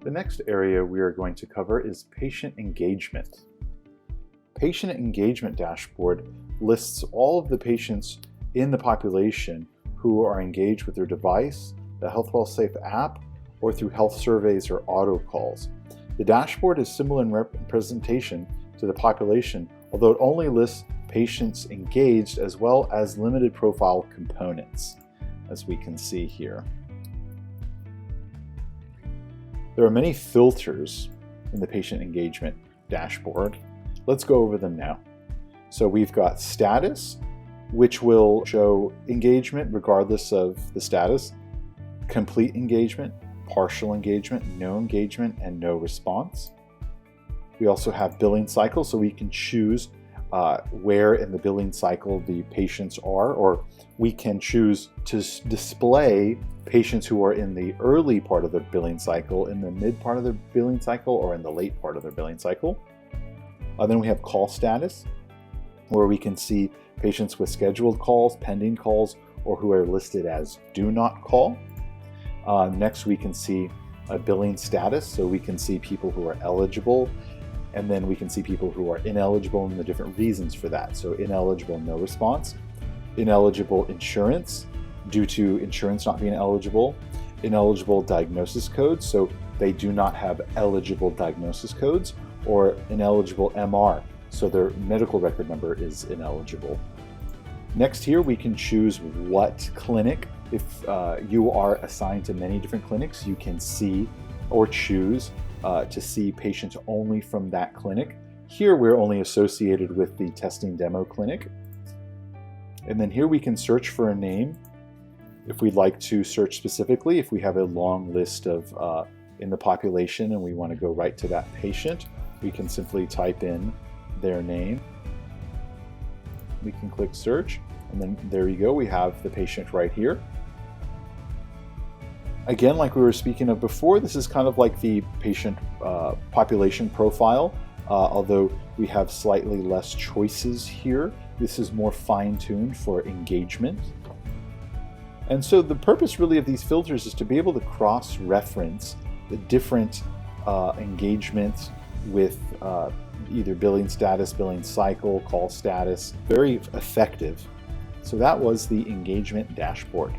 The next area we are going to cover is patient engagement. Patient engagement dashboard lists all of the patients in the population who are engaged with their device, the Healthwell Safe app, or through health surveys or auto calls. The dashboard is similar in representation to the population, although it only lists patients engaged as well as limited profile components, as we can see here. There are many filters in the patient engagement dashboard. Let's go over them now. So we've got status, which will show engagement regardless of the status, complete engagement, partial engagement, no engagement, and no response. We also have billing cycle, so we can choose where in the billing cycle the patients are, or we can choose to display patients who are in the early part of the billing cycle, in the mid part of the billing cycle, or in the late part of the billing cycle. Then we have call status, where we can see patients with scheduled calls, pending calls, or who are listed as do not call. Next, we can see a billing status, so we can see people who are eligible, and then we can see people who are ineligible and the different reasons for that. So ineligible, no response. Ineligible insurance, due to insurance not being eligible. Ineligible diagnosis codes, so they do not have eligible diagnosis codes. Or ineligible MR, so their medical record number is ineligible. Next here, we can choose what clinic. If you are assigned to many different clinics, you can see or choose to see patients only from that clinic. Here, we're only associated with the testing demo clinic. And then here we can search for a name if we'd like to search specifically, if we have a long list of in the population and we want to go right to that patient. We can simply type in their name. We can click search, and then there you go, we have the patient right here. Again, like we were speaking of before, this is kind of like the patient population profile, although we have slightly less choices here. This is more fine-tuned for engagement. And so the purpose really of these filters is to be able to cross-reference the different engagements with either billing status, billing cycle, call status. Very effective. So that was the engagement dashboard.